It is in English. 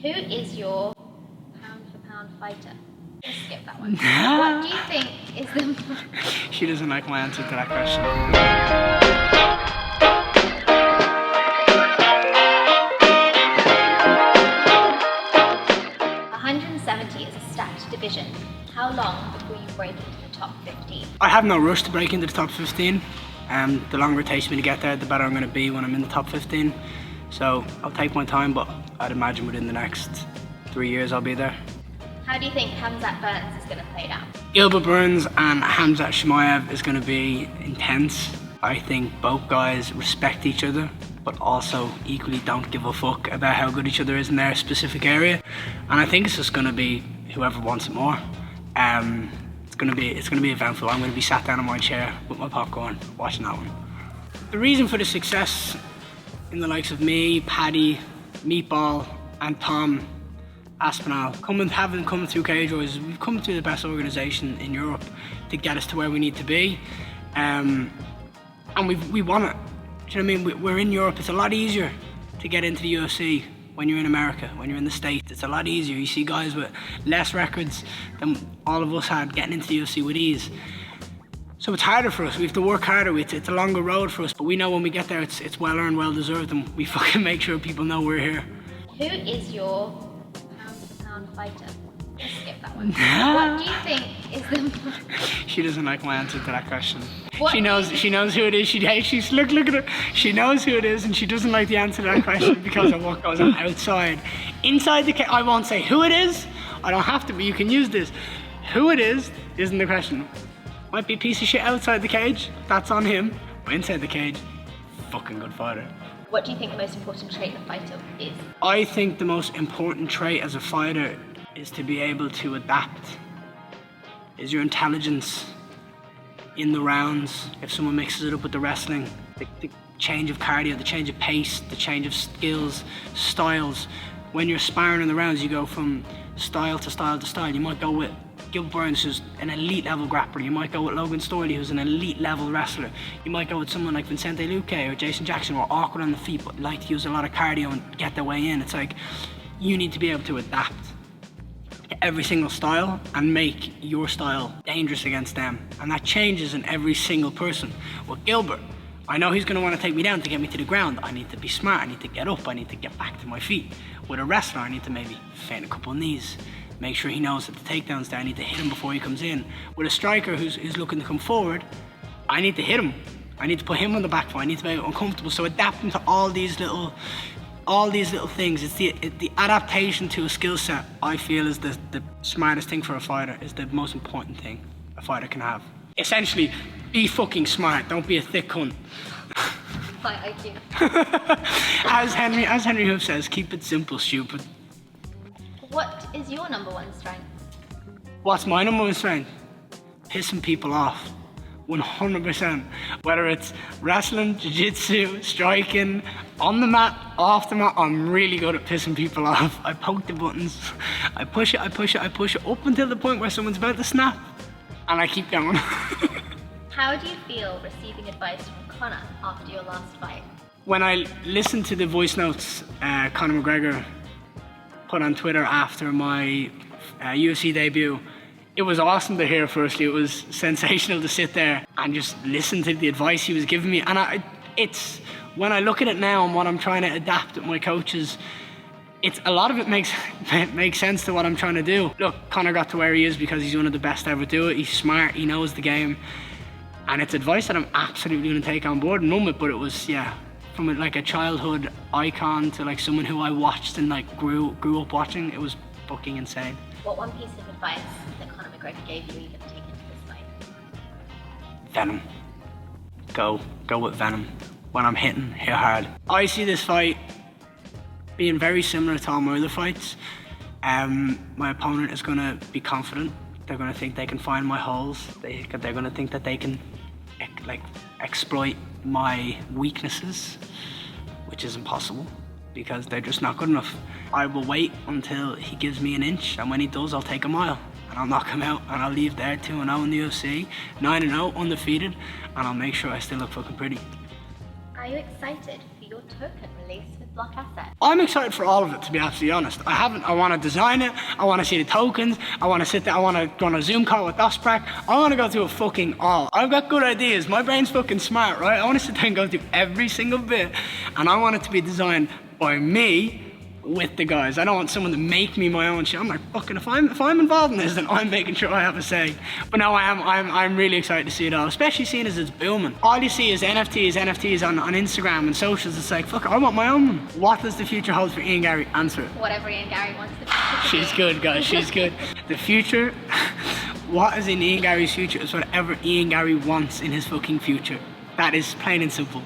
Who is your pound-for-pound fighter? Let's skip that one. What do you think is the... She doesn't like my answer to that question. 170 is a stacked division. How long before you break into the top 15? I have no rush to break into the top 15. The longer it takes me to get there, the better I'm going to be when I'm in the top 15. So I'll take my time, but I'd imagine within the next 3 years I'll be there. How do you think Khamzat-Burns is going to play out? Burns and Khamzat is going to be intense. I think both guys respect each other, but also equally don't give a fuck about how good each other is in their specific area. And I think it's just going to be whoever wants it more. It's going to be eventful. I'm going to be sat down in my chair with my popcorn watching that one. The reason for the success in the likes of me, Paddy, Meatball, and Tom Aspinall having come through Cage Wars, we've come through the best organisation in Europe to get us to where we need to be, and we want it. Do you know what I mean? We're in Europe. It's a lot easier to get into the UFC when you're in America, when you're in the States. It's a lot easier. You see guys with less records than all of us had getting into the UFC with ease. So it's harder for us. We have to work harder. It's a longer road for us, but we know when we get there, it's well earned, well deserved, and we fucking make sure people know we're here. Who is your pound-for-pound fighter? Let's skip that one. What do you think is the... She doesn't like my answer to that question. She knows who it is. She's look at her. She knows who it is, and she doesn't like the answer to that question because of what goes on outside. Inside the cage, I won't say who it is. I don't have to, but you can use this. Who it is isn't the question. Might be a piece of shit outside the cage. That's on him. But inside the cage, fucking good fighter. What do you think the most important trait of a fighter is? I think the most important trait as a fighter is to be able to adapt. Is your intelligence in the rounds. If someone mixes it up with the wrestling, the change of cardio, the change of pace, the change of skills, styles. When you're sparring in the rounds, you go from style to style to style. You might go with Burns, who's an elite level grappler. You might go with Logan Storley, who's an elite level wrestler. You might go with someone like Vicente Luque or Jason Jackson, who are awkward on the feet but like to use a lot of cardio and get their way in. It's like, you need to be able to adapt to every single style and make your style dangerous against them. And that changes in every single person. With Gilbert, I know he's going to want to take me down to get me to the ground. I need to be smart. I need to get up. I need to get back to my feet. With a wrestler, I need to maybe feint a couple of knees. Make sure he knows that the takedown's there. I need to hit him before he comes in. With a striker who's looking to come forward, I need to hit him. I need to put him on the back foot. I need to make it uncomfortable. So adapting to all these little things. It's the adaptation to a skill set, I feel, is the smartest thing for a fighter, is the most important thing a fighter can have. Essentially, be fucking smart. Don't be a thick cunt. High IQ. As Henry Hoof says, keep it simple, stupid. What is your number one strength? What's my number one strength? Pissing people off. 100%. Whether it's wrestling, jiu-jitsu, striking, on the mat, off the mat, I'm really good at pissing people off. I poke the buttons. I push it up until the point where someone's about to snap. And I keep going. How do you feel receiving advice from Conor after your last fight? When I listened to the voice notes Conor McGregor put on Twitter after my UFC debut, it was awesome to hear. Firstly, it was sensational to sit there and just listen to the advice he was giving me. And it's when I look at it now and what I'm trying to adapt with my coaches, a lot of it makes sense to what I'm trying to do. Look, Conor got to where he is because he's one of the best to ever do it. He's smart, he knows the game. And it's advice that I'm absolutely going to take on board and run with. But it was, from like a childhood icon to like someone who I watched and like grew up watching, it was fucking insane. What one piece of advice that Conor McGregor gave you going to take into this fight? Venom. Go with venom. When I'm hitting, hit hard. I see this fight being very similar to all my other fights. My opponent is going to be confident. They're going to think they can find my holes. They're going to think that they can exploit my weaknesses, which is impossible because they're just not good enough. I will wait until he gives me an inch, and when he does, I'll take a mile. And I'll knock him out, and I'll leave there 2-0 in the UFC, 9-0, undefeated, and I'll make sure I still look fucking pretty. Are you excited for your token release with Blockasset? I'm excited for all of it, to be absolutely honest. I want to design it, I want to see the tokens, I want to sit there, I want to go on a Zoom call with Osprack, I want to go through a fucking all. I've got good ideas, my brain's fucking smart, right? I want to sit there and go through every single bit, and I want it to be designed by me with the guys. I don't want someone to make me my own shit. I'm like, fucking, if I'm involved in this, then I'm making sure I have a say. But no, I'm really excited to see it all, especially seeing as it's booming. All you see is NFTs on Instagram and socials. It's like, fuck, I want my own one. What does the future hold for Ian Garry? Answer it. Whatever Ian Garry wants the future to She's be. good, guys, she's good. The future, what is in Ian Garry's future is whatever Ian Garry wants in his fucking future. That is plain and simple.